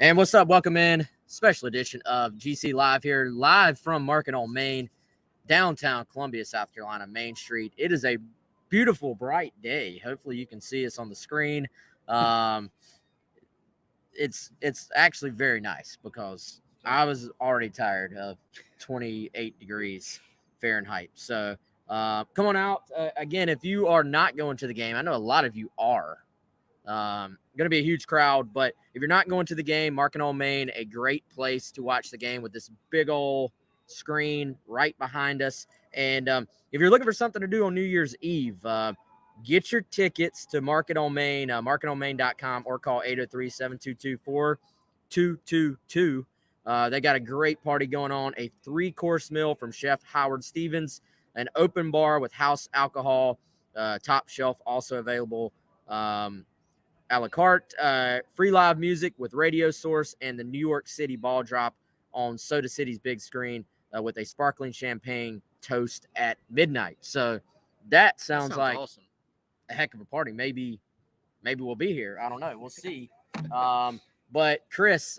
And what's up? Welcome in. Special edition of GC Live here, live from Market on Main, downtown Columbia, South Carolina, Main Street. It is a beautiful, bright day. Hopefully you can see us on the screen. It's actually very nice because I was already tired of 28 degrees Fahrenheit. So come on out. Again, if you are not going to the game, I know a lot of you are. Going to be a huge crowd, but if you're not going to the game, Market on Main, a great place to watch the game with this big old screen right behind us. And if you're looking for something to do on New Year's Eve, get your tickets to Market on Main, marketonmain.com, or call 803-722-4222. They got a great party going on, a 3-course meal from Chef Howard Stevens, an open bar with house alcohol, top shelf also available. A la carte, free live music with Radio Source, and the New York City ball drop on Soda City's big screen with a sparkling champagne toast at midnight. So that sounds like awesome. A heck of a party. Maybe we'll be here. I don't know. We'll see. But Chris,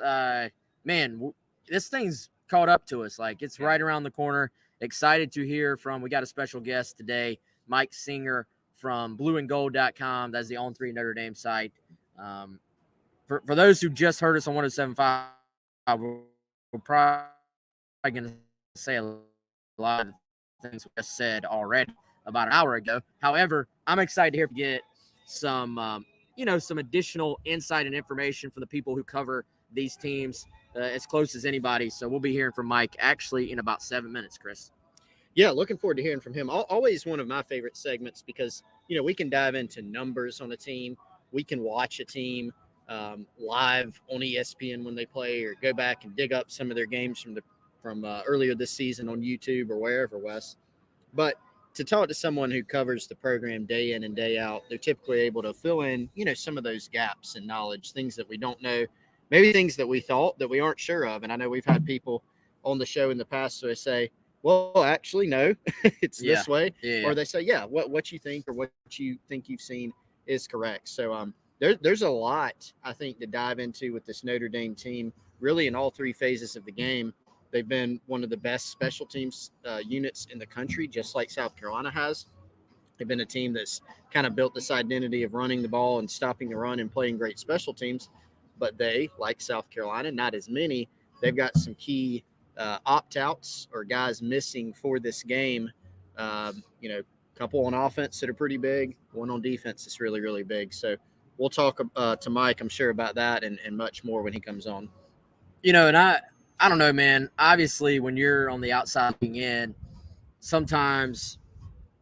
man, this thing's caught up to us. Like, it's right around the corner. Excited to hear from, we got a special guest today, Mike Singer from blueandgold.com. That's the On3 Notre Dame site. For those who just heard us on 107.5, we're probably going to say a lot of things we just said already about an hour ago. However, I'm excited to hear get some, some additional insight and information from the people who cover these teams as close as anybody. So we'll be hearing from Mike actually in about 7 minutes, Chris. Yeah, looking forward to hearing from him. Always one of my favorite segments because, we can dive into numbers on a team. We can watch a team live on ESPN when they play, or go back and dig up some of their games from earlier this season on YouTube or wherever, Wes. But to talk to someone who covers the program day in and day out, they're typically able to fill in, some of those gaps in knowledge, things that we don't know, maybe things that we thought that we aren't sure of. And I know we've had people on the show in the past who say, well, actually, no, it's this way. Yeah. Or they say, yeah, what you think or what you think you've seen is correct. So there's a lot, I think, to dive into with this Notre Dame team, really in all 3 phases of the game. They've been one of the best special teams units in the country, just like South Carolina has. They've been a team that's kind of built this identity of running the ball and stopping the run and playing great special teams. But they, like South Carolina, not as many, they've got some key opt-outs or guys missing for this game. Couple on offense that are pretty big, one on defense that's really, really big. So we'll talk to Mike, I'm sure, about that and much more when he comes on. And I don't know, man. Obviously, when you're on the outside looking in, sometimes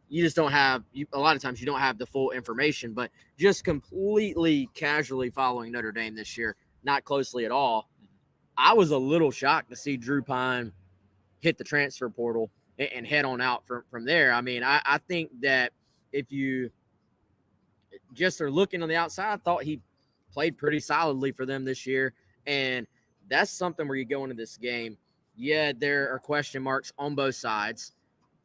you just don't have – a lot of times you don't have the full information. But just completely casually following Notre Dame this year, not closely at all, I was a little shocked to see Drew Pine hit the transfer portal and head on out from there. I mean, I think that if you just are looking on the outside, I thought he played pretty solidly for them this year. And that's something where you go into this game. Yeah, there are question marks on both sides.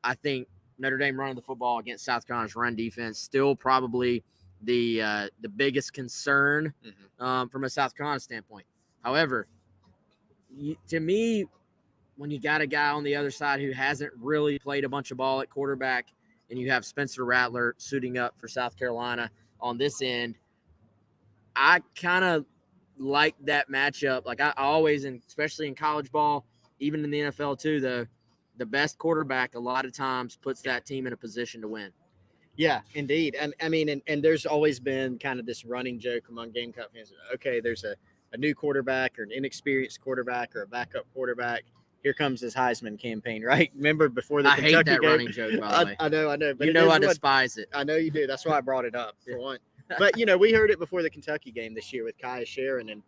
I think Notre Dame running the football against South Carolina's run defense still probably the biggest concern from a South Carolina standpoint. However, to me, when you got a guy on the other side who hasn't really played a bunch of ball at quarterback, and you have Spencer Rattler suiting up for South Carolina on this end, I kind of like that matchup. Like I always, and especially in college ball, even in the NFL too, the best quarterback a lot of times puts that team in a position to win. Yeah, indeed. And I mean, and there's always been kind of this running joke among Gamecock fans. Okay, there's a new quarterback or an inexperienced quarterback or a backup quarterback. Here comes his Heisman campaign, right? Remember before the Kentucky game? I hate that game? Running joke, by the way. I know. But I despise it. I know you do. That's why I brought it up, for one. But, we heard it before the Kentucky game this year with Kaya Sharon, and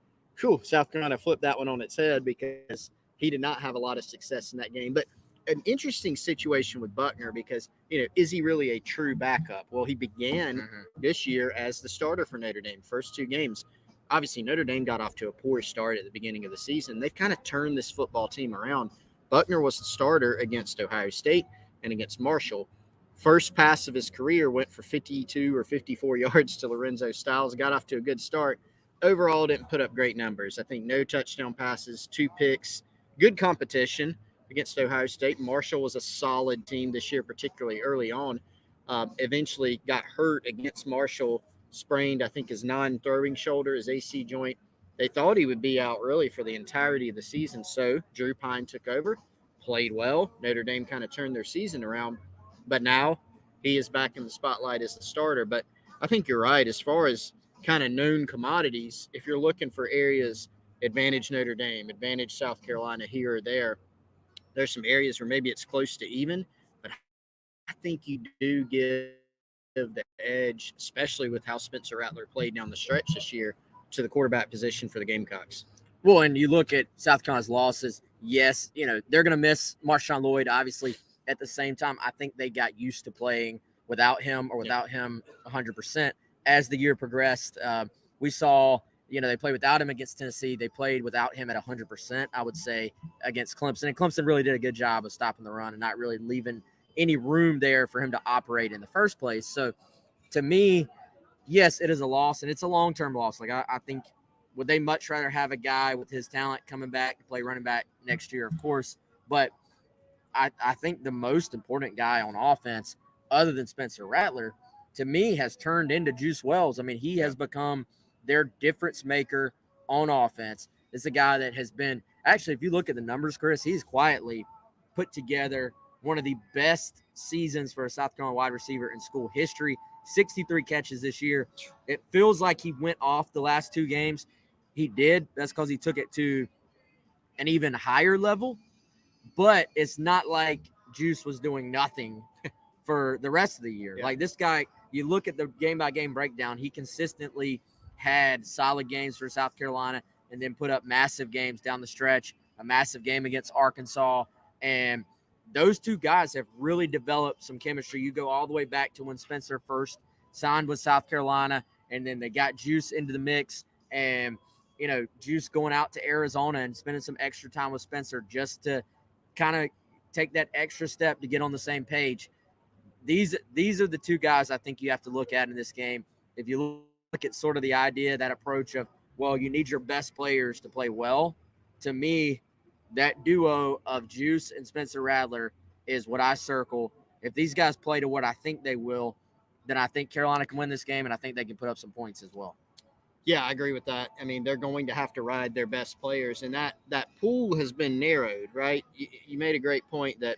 South Carolina flipped that one on its head because he did not have a lot of success in that game. But an interesting situation with Buckner because, is he really a true backup? Well, he began this year as the starter for Notre Dame, first 2 games. Obviously, Notre Dame got off to a poor start at the beginning of the season. They've kind of turned this football team around. Buckner was the starter against Ohio State and against Marshall. First pass of his career went for 52 or 54 yards to Lorenzo Styles. Got off to a good start. overall didn't put up great numbers. I think no touchdown passes, 2 picks, good competition against Ohio State. Marshall was a solid team this year, particularly early on. Eventually got hurt against Marshall, sprained, I think, his non-throwing shoulder, his AC joint. They thought he would be out really for the entirety of the season. So Drew Pine took over, played well. Notre Dame kind of turned their season around, but now he is back in the spotlight as the starter. But I think you're right as far as kind of known commodities. If you're looking for areas, advantage Notre Dame, advantage South Carolina here or there, there's some areas where maybe it's close to even, but I think you do give the edge, especially with how Spencer Rattler played down the stretch this year, to the quarterback position for the Gamecocks. Well, and you look at South Carolina's losses. Yes, they're going to miss Marshawn Lloyd. Obviously, at the same time, I think they got used to playing without him or without him 100% as the year progressed. We saw, they played without him against Tennessee. They played without him at 100%, I would say, against Clemson. And Clemson really did a good job of stopping the run and not really leaving any room there for him to operate in the first place. So, to me, yes, it is a loss, and it's a long-term loss. Like, I think, would they much rather have a guy with his talent coming back to play running back next year? Of course. But I think the most important guy on offense, other than Spencer Rattler, to me, has turned into Juice Wells. I mean, he has become their difference maker on offense. It's a guy that has been – actually, if you look at the numbers, Chris, he's quietly put together one of the best seasons for a South Carolina wide receiver in school history. 63 catches this year. It feels like he went off the last 2 games. He did. That's because he took it to an even higher level. But it's not like Juice was doing nothing for the rest of the year. Yeah. Like this guy, you look at the game-by-game breakdown, he consistently had solid games for South Carolina and then put up massive games down the stretch, a massive game against Arkansas. And those 2 guys have really developed some chemistry. You go all the way back to when Spencer first signed with South Carolina, and then they got Juice into the mix. And, Juice going out to Arizona and spending some extra time with Spencer just to kind of take that extra step to get on the same page. These are the 2 guys I think you have to look at in this game. If you look at sort of the idea, that approach of, well, you need your best players to play well, to me, that duo of Juice and Spencer Rattler is what I circle. If these guys play to what I think they will, then I think Carolina can win this game, and I think they can put up some points as well. Yeah, I agree with that. I mean, they're going to have to ride their best players, and that pool has been narrowed, right? You made a great point that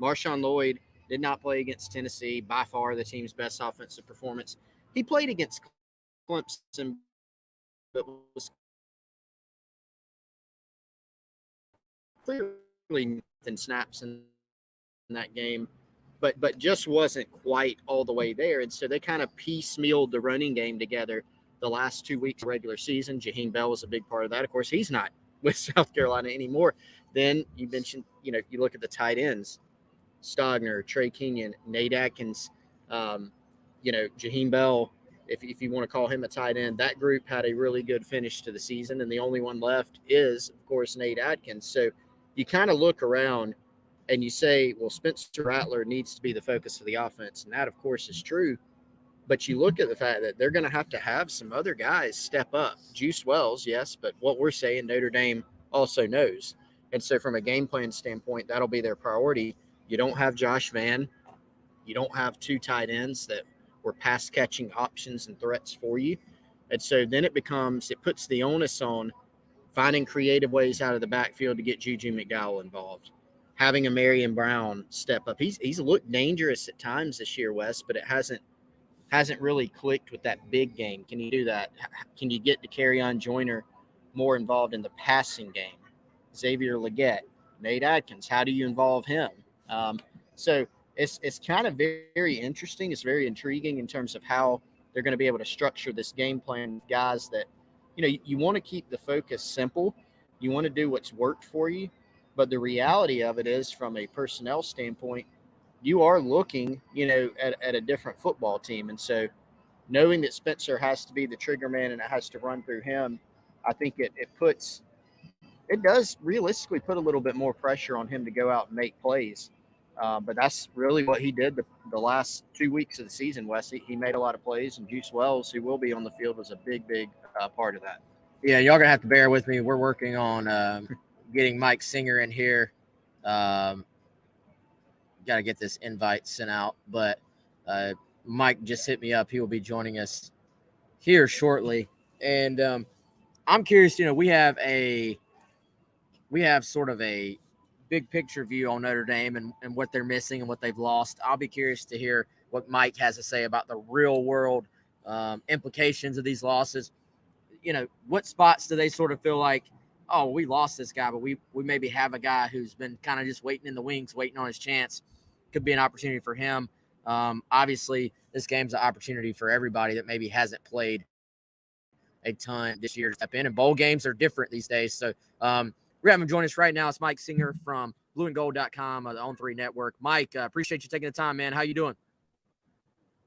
Marshawn Lloyd did not play against Tennessee, by far the team's best offensive performance. He played against Clemson, but was clearly nothing snaps in that game, but just wasn't quite all the way there. And so they kind of piecemealed the running game together the last 2 weeks of regular season. Jaheim Bell was a big part of that. Of course, he's not with South Carolina anymore. Then you mentioned, you look at the tight ends, Stogner, Trey Kenyon, Nate Atkins, Jaheim Bell, if you want to call him a tight end. That group had a really good finish to the season, and the only one left is, of course, Nate Atkins. So you kind of look around and you say, well, Spencer Rattler needs to be the focus of the offense, and that, of course, is true. But you look at the fact that they're going to have some other guys step up. Juice Wells, yes, but what we're saying, Notre Dame also knows. And so from a game plan standpoint, that'll be their priority. You don't have Josh Vann. You don't have 2 tight ends that were pass-catching options and threats for you. And so then it puts the onus on finding creative ways out of the backfield to get Juju McDowell involved. Having a Marion Brown step up. He's looked dangerous at times this year, Wes, but it hasn't really clicked with that big game. Can you do that? Can you get Dakereon Joyner more involved in the passing game? Xavier Legette, Nate Atkins, how do you involve him? So it's kind of very interesting. It's very intriguing in terms of how they're going to be able to structure this game plan with guys that, you want to keep the focus simple. You want to do what's worked for you. But the reality of it is, from a personnel standpoint, you are looking, at a different football team. And so knowing that Spencer has to be the trigger man and it has to run through him, I think it does realistically put a little bit more pressure on him to go out and make plays. But that's really what he did the last 2 weeks of the season, Wes. He made a lot of plays, and Juice Wells, who will be on the field, was a big part of that. Yeah, y'all gonna have to bear with me. We're working on getting Mike Singer in here. Um, Got to get this invite sent out, but Mike just hit me up. He will be joining us here shortly, and I'm curious. We have sort of a big picture view on Notre Dame and what they're missing and what they've lost. I'll be curious to hear what Mike has to say about the real world implications of these losses. What spots do they sort of feel like, oh, we lost this guy, but we maybe have a guy who's been kind of just waiting in the wings, waiting on his chance. Could be an opportunity for him. Obviously, this game's an opportunity for everybody that maybe hasn't played a ton this year to step in. And bowl games are different these days. So we're having him join us right now. It's Mike Singer from blueandgold.com, the On3 Network. Mike, appreciate you taking the time, man. How you doing?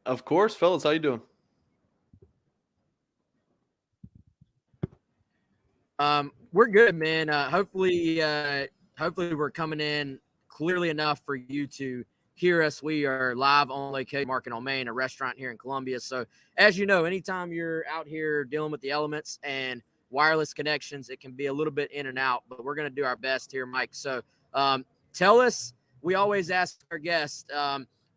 Of course, fellas. How you doing? We're good, man. Hopefully we're coming in clearly enough for you to hear us. We are live on location, Market on Main, a restaurant here in Columbia. So as you know, anytime you're out here dealing with the elements and wireless connections, it can be a little bit in and out, but we're going to do our best here, Mike. So tell us, we always ask our guests,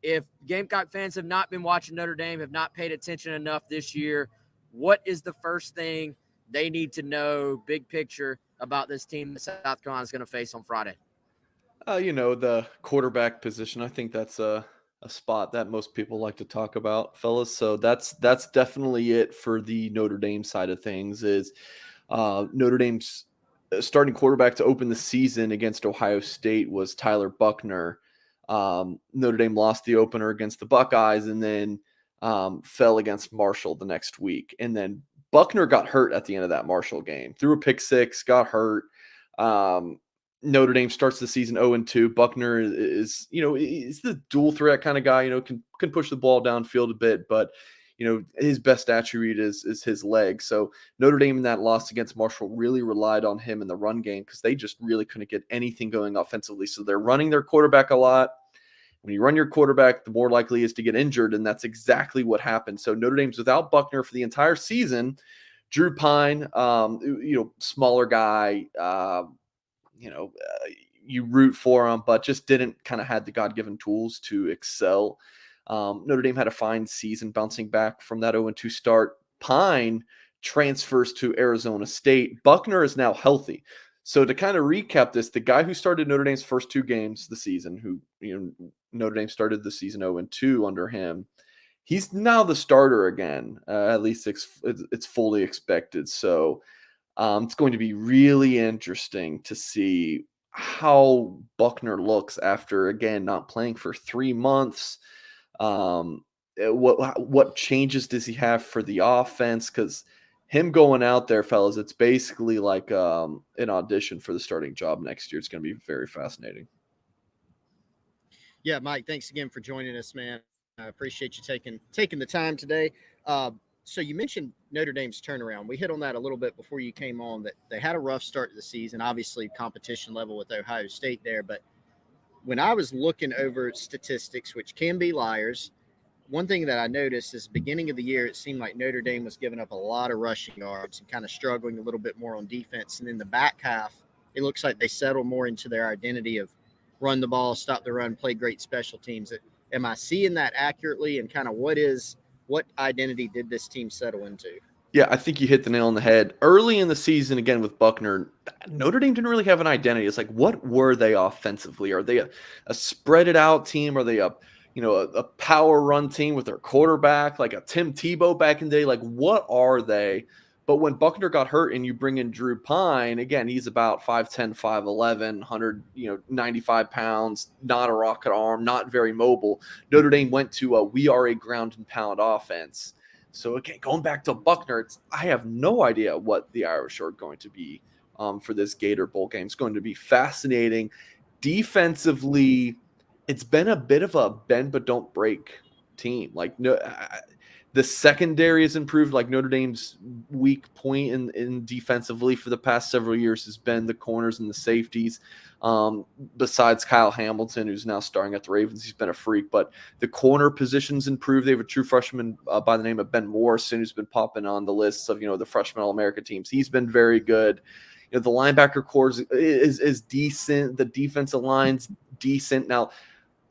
if Gamecock fans have not been watching Notre Dame, have not paid attention enough this year, what is the first thing they need to know, big picture, about this team that South Carolina is going to face on Friday? The quarterback position. I think that's a spot that most people like to talk about, fellas. So that's definitely it for the Notre Dame side of things. Is Notre Dame's starting quarterback to open the season against Ohio State was Tyler Buchner. Notre Dame lost the opener against the Buckeyes and then fell against Marshall the next week. And then Buchner got hurt at the end of that Marshall game, threw a pick six, got hurt. Notre Dame starts the season 0-2. Buchner is the dual threat kind of guy, can push the ball downfield a bit, but, his best attribute is his legs. So Notre Dame in that loss against Marshall really relied on him in the run game because they just really couldn't get anything going offensively. So they're running their quarterback a lot. When you run your quarterback, the more likely is to get injured, and that's exactly what happened. So Notre Dame's without Buchner for the entire season. Drew Pine, smaller guy, you root for him, but just didn't kind of had the God-given tools to excel. Notre Dame had a fine season bouncing back from that 0-2 start. Pine transfers to Arizona State. Buchner is now healthy. So to kind of recap this, the guy who started Notre Dame's first two games the season, Notre Dame started the season 0-2 under him, he's now the starter again. At least it's fully expected. So it's going to be really interesting to see how Buchner looks after, again, not playing for 3 months. What changes does he have for the offense? Because him going out there, fellas, it's basically like an audition for the starting job next year. It's going to be very fascinating. Yeah, Mike, thanks again for joining us, man. I appreciate you taking the time today. So you mentioned Notre Dame's turnaround. We hit on that a little bit before you came on, that they had a rough start to the season, obviously competition level with Ohio State there. But when I was looking over statistics, which can be liars, one thing that I noticed is beginning of the year, it seemed like Notre Dame was giving up a lot of rushing yards and kind of struggling a little bit more on defense. And in the back half, it looks like they settled more into their identity of run the ball, stop the run, play great special teams. Am I seeing that accurately? And kind of what identity did this team settle into? Yeah, I think you hit the nail on the head. Early in the season, again, with Buchner, Notre Dame didn't really have an identity. It's like, what were they offensively? Are they a spread it out team? Are they a power run team with their quarterback, like a Tim Tebow back in the day? Like, what are they? But when Buchner got hurt and you bring in Drew Pine, again, he's about 5'10", 5'11", 195 pounds, not a rocket arm, not very mobile. Notre Dame went to we are a ground and pound offense. So, again, going back to Buchner, I have no idea what the Irish are going to be for this Gator Bowl game. It's going to be fascinating. Defensively, it's been a bit of a bend but don't break team. Like, no, The secondary has improved. Like Notre Dame's weak point in defensively for the past several years has been the corners and the safeties. Besides Kyle Hamilton, who's now starting at the Ravens, he's been a freak. But the corner positions improved. They have a true freshman by the name of Ben Morrison, who's been popping on the lists of the freshman All-America teams. He's been very good. The linebacker core is decent. The defensive line's decent. Now,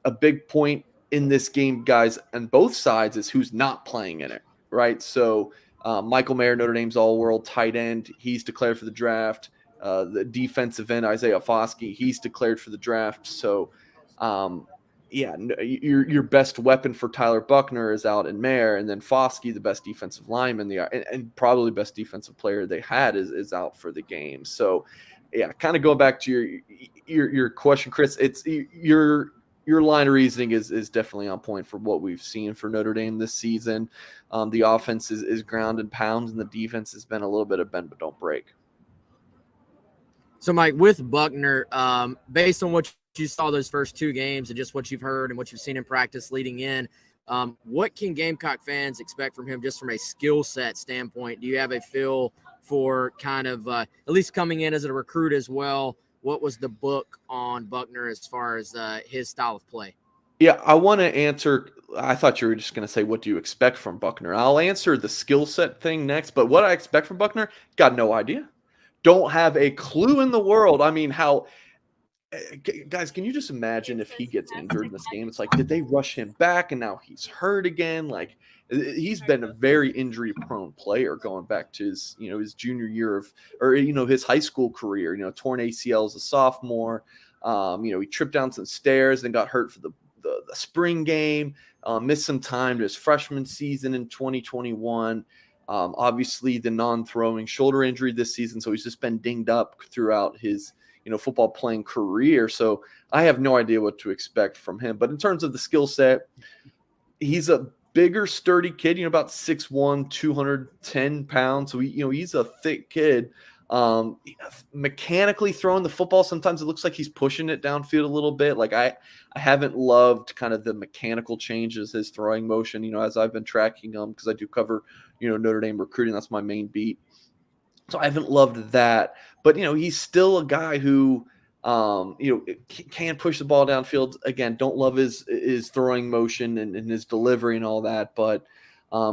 a big point in this game, guys, on both sides is who's not playing in it, right? So Michael Mayer, Notre Dame's all-world tight end, he's declared for the draft. The defensive end, Isaiah Foskey, he's declared for the draft. So, your best weapon for Tyler Buchner is out in Mayer, and then Foskey, the best defensive lineman, and probably best defensive player they had, is out for the game. So, yeah, kind of going back to your question, Chris, it's your line of reasoning is definitely on point for what we've seen for Notre Dame this season. The offense is ground and pound, and the defense has been a little bit of bend but don't break. So, Mike, with Buchner, based on what you saw those first two games and just what you've heard and what you've seen in practice leading in, what can Gamecock fans expect from him just from a skill set standpoint? Do you have a feel for kind of at least coming in as a recruit as well? What was the book on Buchner as far as his style of play? Yeah, I want to answer. I thought you were just going to say, what do you expect from Buchner? I'll answer the skill set thing next, but what I expect from Buchner, got no idea. Don't have a clue in the world. I mean, guys, can you just imagine if he gets injured in this game? It's like, did they rush him back and now he's hurt again? Like, he's been a very injury prone player going back to his junior year his high school career, torn ACL as a sophomore. He tripped down some stairs and got hurt for the spring game, missed some time to his freshman season in 2021. Obviously the non-throwing shoulder injury this season. So he's just been dinged up throughout his, football playing career. So I have no idea what to expect from him. But in terms of the skill set, he's a bigger, sturdy kid, about 6'1", 210 pounds. So he's a thick kid. Mechanically throwing the football, sometimes it looks like he's pushing it downfield a little bit. Like I haven't loved kind of the mechanical changes, his throwing motion, as I've been tracking him, because I do cover, Notre Dame recruiting. That's my main beat. So I haven't loved that, but he's still a guy who, can push the ball downfield. Again, don't love his throwing motion and his delivery and all that, but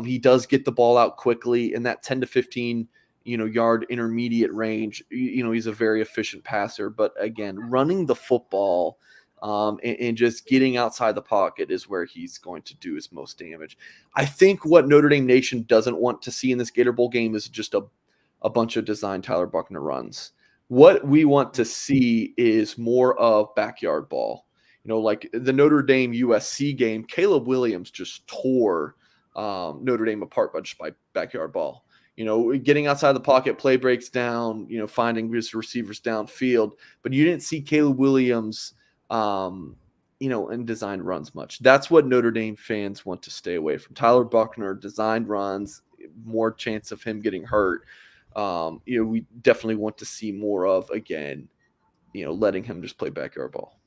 he does get the ball out quickly in that 10 to 15, yard intermediate range. He's a very efficient passer, but again, running the football and just getting outside the pocket is where he's going to do his most damage. I think what Notre Dame Nation doesn't want to see in this Gator Bowl game is just a bunch of design Tyler Buchner runs. What we want to see is more of backyard ball. Like the Notre Dame USC game, Caleb Williams just tore Notre Dame apart by backyard ball. Getting outside the pocket, play breaks down, finding his receivers downfield. But you didn't see Caleb Williams, in design runs much. That's what Notre Dame fans want to stay away from. Tyler Buchner, designed runs, more chance of him getting hurt. We definitely want to see more of, again, letting him just play backyard ball.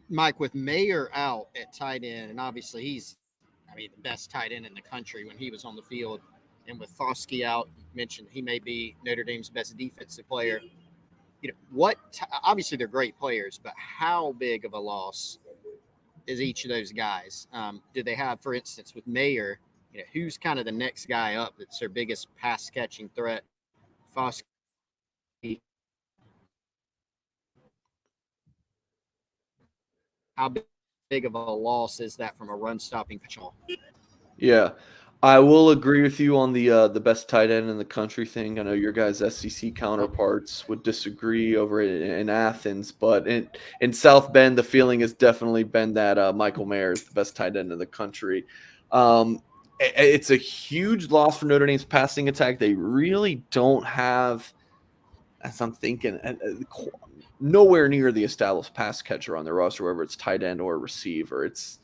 Mike, with Mayer out at tight end, and obviously he's, the best tight end in the country when he was on the field, and with Foskey out, you mentioned he may be Notre Dame's best defensive player. Obviously they're great players, but how big of a loss is each of those guys? Do they have, for instance, with Mayer, who's kind of the next guy up that's their biggest pass catching threat? Foskey. How big of a loss is that from a run stopping control? Yeah, I will agree with you on the best tight end in the country thing. I know your guys' SEC counterparts would disagree over it in Athens, but in South Bend, the feeling has definitely been that Michael Mayer is the best tight end in the country. It's a huge loss for Notre Dame's passing attack. They really don't have, as I'm thinking, nowhere near the established pass catcher on their roster, whether it's tight end or receiver. It's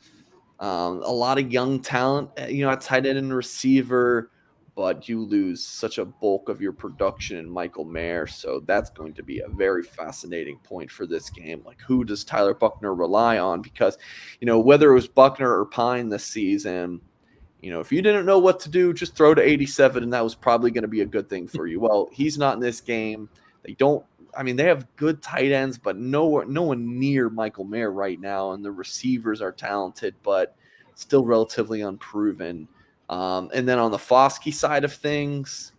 a lot of young talent, at tight end and receiver, but you lose such a bulk of your production in Michael Mayer. So that's going to be a very fascinating point for this game. Like, who does Tyler Buchner rely on? Because, whether it was Buchner or Pine this season, If you didn't know what to do, just throw to 87, and that was probably going to be a good thing for you. Well, he's not in this game. They have good tight ends, but no one near Michael Mayer right now, and the receivers are talented, but still relatively unproven. And then on the Foskey side of things,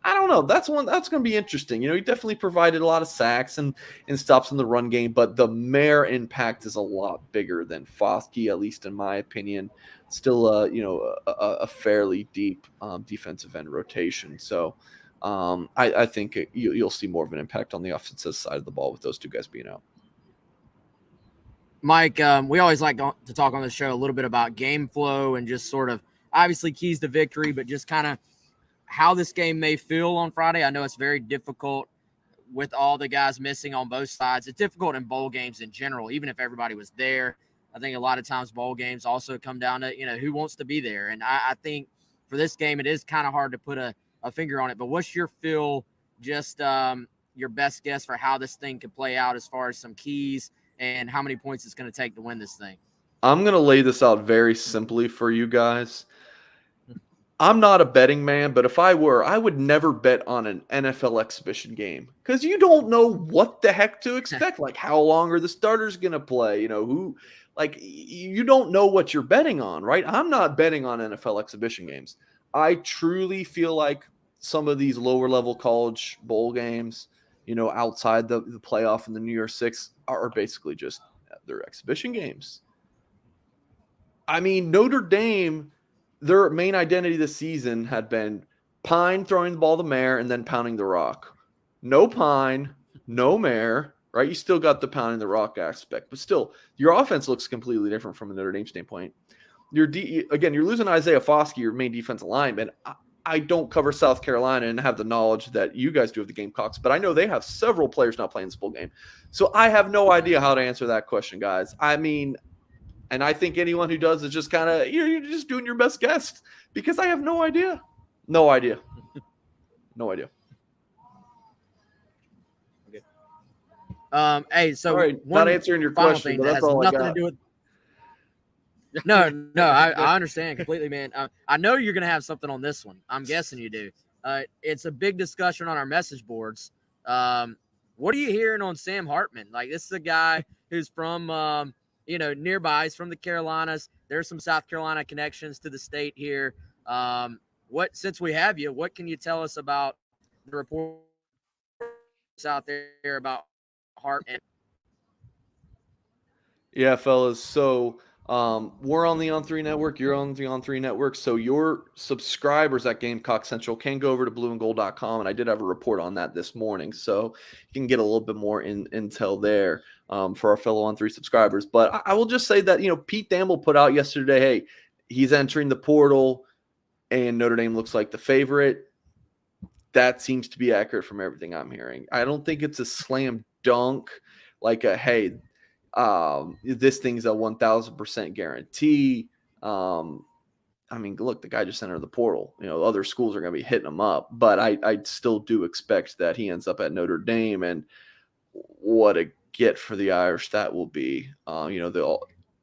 I don't know. That's going to be interesting. He definitely provided a lot of sacks and stops in the run game, but the Mayer impact is a lot bigger than Foskey, at least in my opinion. Still, a fairly deep defensive end rotation. So I think you'll see more of an impact on the offensive side of the ball with those two guys being out. Mike, we always like to talk on the show a little bit about game flow and just sort of obviously keys to victory, but just kind of how this game may feel on Friday. I know it's very difficult with all the guys missing on both sides. It's difficult in bowl games in general, even if everybody was there. I think a lot of times bowl games also come down to, who wants to be there. And I think for this game, it is kind of hard to put a finger on it. But what's your feel, just your best guess for how this thing could play out as far as some keys and how many points it's going to take to win this thing? I'm going to lay this out very simply for you guys. I'm not a betting man, but if I were, I would never bet on an NFL exhibition game because you don't know what the heck to expect. Like, how long are the starters going to play? You don't know what you're betting on, right? I'm not betting on NFL exhibition games. I truly feel like some of these lower level college bowl games, outside the playoff and the New Year's Six are basically just their exhibition games. I mean, Notre Dame, their main identity this season had been Pine throwing the ball to Mayer and then pounding the rock. No Pine, no Mayer, right? You still got the pounding the rock aspect, but still, your offense looks completely different from a Notre Dame standpoint. You're losing Isaiah Foskey, your main defensive lineman. I don't cover South Carolina and have the knowledge that you guys do of the Gamecocks, but I know they have several players not playing this bowl game. So I have no idea how to answer that question, guys. I mean, and I think anyone who does is just kind of, you're just doing your best guess because I have no idea. No idea. No idea. Okay. Hey, so all right, not answering your question, but that's all I got. To do with... No, I understand completely, man. I know you're going to have something on this one. I'm guessing you do. It's a big discussion on our message boards. What are you hearing on Sam Hartman? Like, this is a guy who's from, nearby. He's from the Carolinas. There's some South Carolina connections to the state here. Since we have you, what can you tell us about the reports out there about Hartman? Yeah, fellas. So we're on the On3 network. You're on the On3 network. So your subscribers at Gamecock Central can go over to blueandgold.com. And I did have a report on that this morning. So you can get a little bit more intel there for our fellow On3 subscribers. But I will just say that, Pete Thamel put out yesterday, hey, he's entering the portal and Notre Dame looks like the favorite. That seems to be accurate from everything I'm hearing. I don't think it's a slam dunk like hey, this thing's a 1,000% guarantee. Look, the guy just entered the portal. Other schools are going to be hitting him up, but I still do expect that he ends up at Notre Dame, and what a get for the Irish that will be. The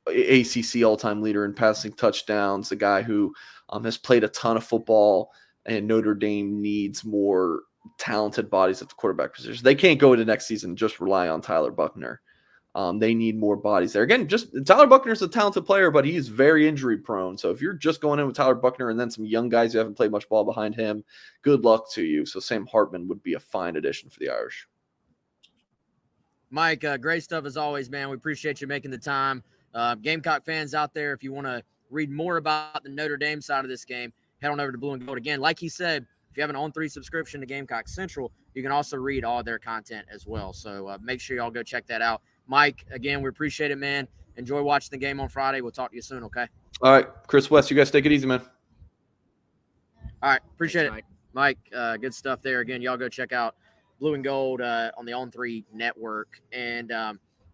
ACC all-time leader in passing touchdowns, the guy who has played a ton of football, and Notre Dame needs more talented bodies at the quarterback position. They can't go into next season and just rely on Tyler Buckner. They need more bodies there. Again, just Tyler Buckner's a talented player, but he's very injury prone. So if you're just going in with Tyler Buckner and then some young guys who haven't played much ball behind him, good luck to you. So Sam Hartman would be a fine addition for the Irish. Mike, great stuff as always, man. We appreciate you making the time. Gamecock fans out there, if you want to read more about the Notre Dame side of this game, head on over to Blue and Gold. Again, like he said, if you have an On3 subscription to Gamecock Central, you can also read all their content as well. So make sure y'all go check that out. Mike, again, we appreciate it, man. Enjoy watching the game on Friday. We'll talk to you soon, okay? All right, Chris West, you guys take it easy, man. All right, appreciate Thanks, it. Mike, good stuff there. Again, y'all go check out Blue and Gold on the On3 network. And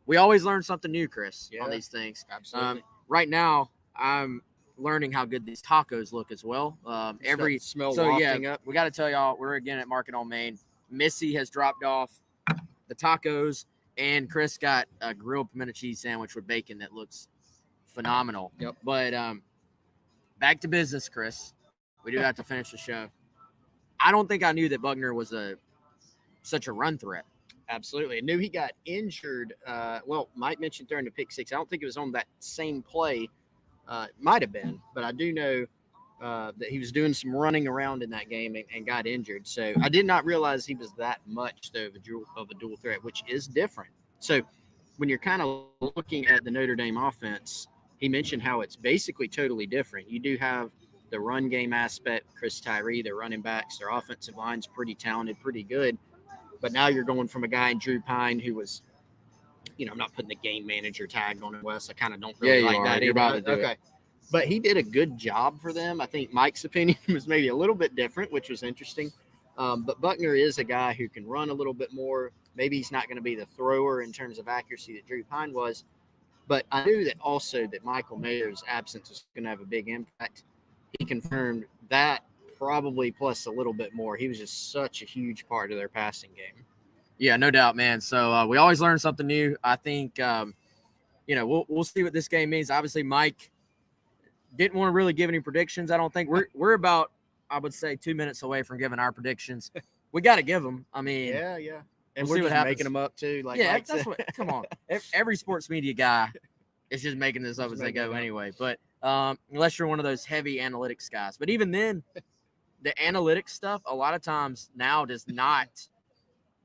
we always learn something new, Chris, on these things. Absolutely. Right now, I'm learning how good these tacos look as well. Smell so wafting yeah, up. we got to tell y'all, we're again at Market on Main. Missy has dropped off the tacos, and Chris got a grilled pimento cheese sandwich with bacon that looks phenomenal. Yep. But back to business, Chris. We do have to finish the show. I don't think I knew that Buckner was such a run threat. Absolutely. I knew he got injured. Well, Mike mentioned throwing the pick six. I don't think it was on that same play. It might have been, but I do know that he was doing some running around in that game and got injured. So I did not realize he was that much though of a dual threat, which is different. So when you're kind of looking at the Notre Dame offense, he mentioned how it's basically totally different. You do have the run game aspect, Chris Tyree, their running backs, their offensive line's pretty talented, pretty good. But now you're going from a guy in Drew Pine who was, I'm not putting the game manager tag on him, Wes. I kind of don't really like that. You're about to do it. But he did a good job for them. I think Mike's opinion was maybe a little bit different, which was interesting. But Buckner is a guy who can run a little bit more. Maybe he's not going to be the thrower in terms of accuracy that Drew Pine was. But I knew that also that Michael Mayer's absence was going to have a big impact. He confirmed that probably plus a little bit more. He was just such a huge part of their passing game. Yeah, no doubt, man. So we always learn something new. I think, we'll see what this game means. Obviously, Mike didn't want to really give any predictions. I don't think we're about, I would say, 2 minutes away from giving our predictions. We got to give them. I mean, yeah. And we'll we're just making them up too. That's what. Come on, every sports media guy is just making this up as they go anyway. But unless you're one of those heavy analytics guys, but even then, the analytics stuff a lot of times now does not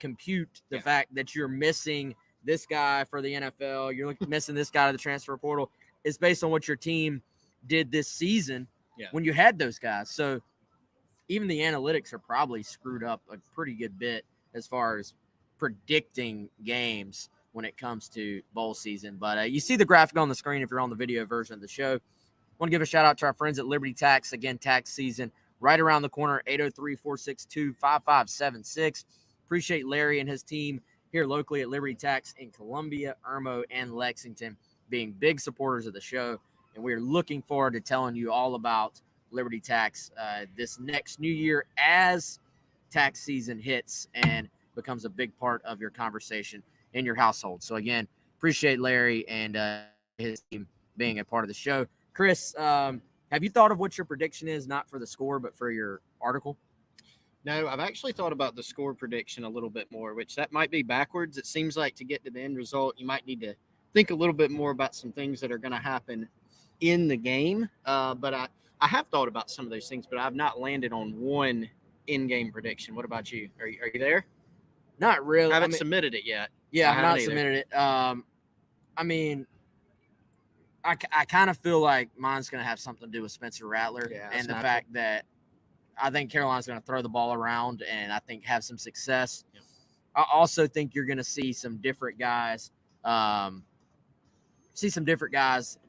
compute the fact that you're missing this guy for the NFL. You're missing this guy to the transfer portal. It's based on what your team did this season when you had those guys. So even the analytics are probably screwed up a pretty good bit as far as predicting games when it comes to bowl season. But you see the graphic on the screen if you're on the video version of the show. Want to give a shout out to our friends at Liberty Tax. Again, tax season right around the corner, 803-462-5576. Appreciate Larry and his team here locally at Liberty Tax in Columbia, Irmo, and Lexington being big supporters of the show. And we're looking forward to telling you all about Liberty Tax this next new year as tax season hits and becomes a big part of your conversation in your household. So, again, appreciate Larry and his team being a part of the show. Chris, have you thought of what your prediction is, not for the score, but for your article? No, I've actually thought about the score prediction a little bit more, which that might be backwards. It seems like to get to the end result, you might need to think a little bit more about some things that are going to happen in the game. But I have thought about some of those things, but I've not landed on one in-game prediction. What about you? Are you there? Not really. I haven't submitted it yet. Yeah, I've not submitted it. I kind of feel like mine's going to have something to do with Spencer Rattler and the fact that I think Carolina's going to throw the ball around and I think have some success. Yeah. I also think you're going to see some different guys,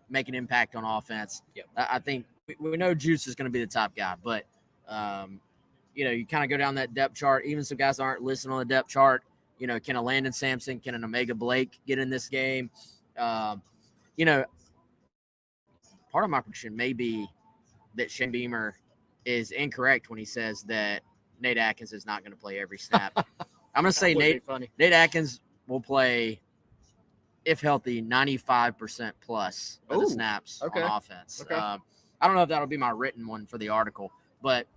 make an impact on offense. Yep. I think we know Juice is going to be the top guy, but you kind of go down that depth chart. Even some guys aren't listed on the depth chart. Can a Landon Sampson, can an Omega Blake get in this game? Part of my prediction may be that Shane Beamer is incorrect when he says that Nate Atkins is not going to play every snap. I'm going to say Nate Atkins will play, if healthy, 95% plus of the snaps on offense. Okay. I don't know if that'll be my written one for the article, but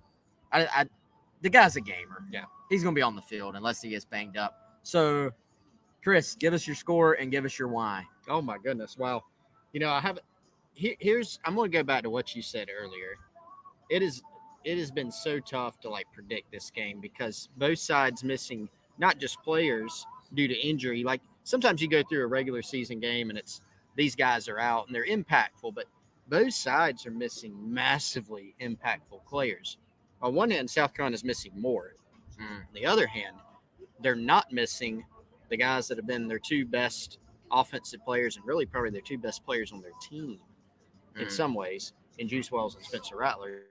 the guy's a gamer. Yeah. He's going to be on the field unless he gets banged up. So, Chris, give us your score and give us your why. Oh, my goodness. Wow. I haven't – I'm going to go back to what you said earlier. It has been so tough to predict this game because both sides missing not just players due to injury. Like sometimes you go through a regular season game and it's these guys are out and they're impactful, but both sides are missing massively impactful players. On one hand, South Carolina is missing more. On the other hand, they're not missing the guys that have been their two best offensive players and really probably their two best players on their team in some ways, in Juice Wells and Spencer Rattler.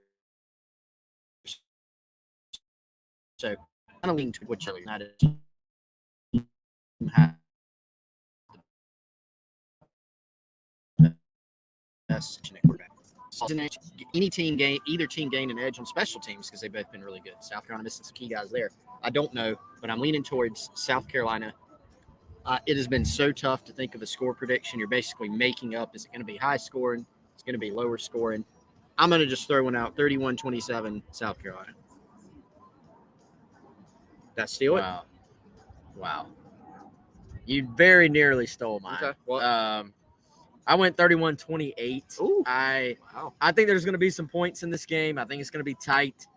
So, kind of lean to what you're not any team gain, either team gained an edge on special teams because they've both been really good. South Carolina missing some key guys there. I don't know, but I'm leaning towards South Carolina. It has been so tough to think of a score prediction. You're basically making up, is it going to be high scoring? It's going to be lower scoring. I'm going to just throw one out. 31-27, South Carolina. That steal it? Wow. You very nearly stole mine. Okay. What? I went 31-28. Ooh. I Wow. think there's going to be some points in this game. I think it's going to be tight.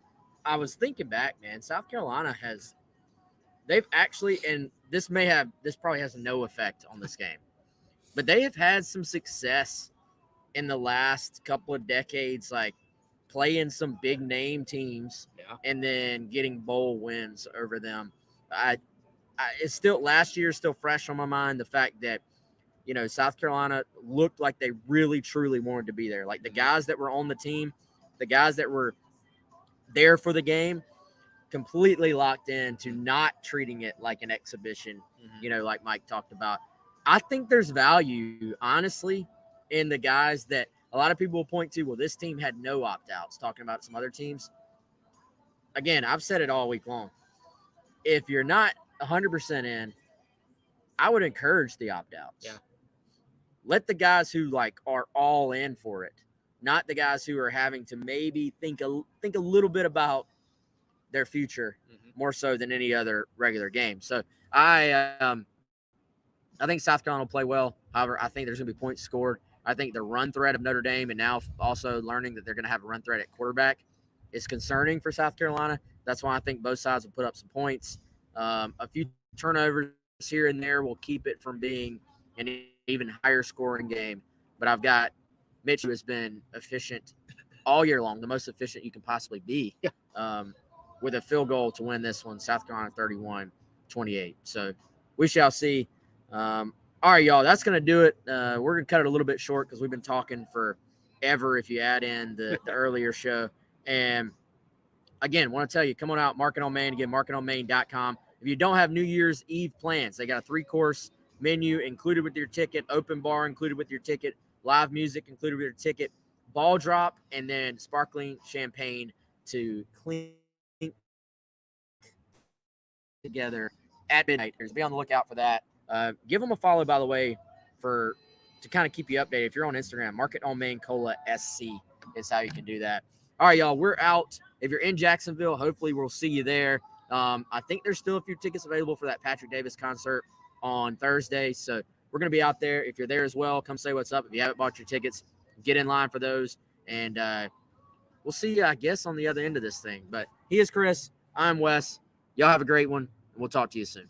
I was thinking back, man. South Carolina they've actually, and this probably has no effect on this game, but they have had some success in the last couple of decades, like playing some big name teams and then getting bowl wins over them. It's still last year, still fresh on my mind. The fact that, South Carolina looked like they really, truly wanted to be there. Like the guys that were on the team, the guys that were there for the game, completely locked in to not treating it like an exhibition, like Mike talked about. I think there's value, honestly, in the guys that a lot of people will point to. Well, this team had no opt-outs, talking about some other teams. Again, I've said it all week long. If you're not 100% in, I would encourage the opt-outs. Yeah. Let the guys who are all in for it, not the guys who are having to maybe think a little bit about their future more so than any other regular game. So I think South Carolina will play well. However, I think there's going to be points scored. I think the run threat of Notre Dame, and now also learning that they're going to have a run threat at quarterback, is concerning for South Carolina. That's why I think both sides will put up some points. A few turnovers here and there will keep it from being an even higher scoring game. But I've got Mitch, who has been efficient all year long, the most efficient you can possibly be, with a field goal to win this one, South Carolina 31-28. So we shall see. All right, y'all, that's going to do it. We're going to cut it a little bit short because we've been talking forever if you add in the earlier show. And, again, want to tell you, come on out, Market on Main. Again, marketonmain.com. If you don't have New Year's Eve plans, they got a 3-course menu included with your ticket, open bar included with your ticket, live music included with your ticket, ball drop, and then sparkling champagne to clean together at midnight. Be on the lookout for that. Give them a follow, by the way, to kind of keep you updated. If you're on Instagram, Market on Main Cola SC is how you can do that. All right, y'all, we're out. If you're in Jacksonville, hopefully we'll see you there. I think there's still a few tickets available for that Patrick Davis concert on Thursday. So we're going to be out there. If you're there as well, come say what's up. If you haven't bought your tickets, get in line for those. And we'll see you, I guess, on the other end of this thing. But he is Chris. I'm Wes. Y'all have a great one. We'll talk to you soon.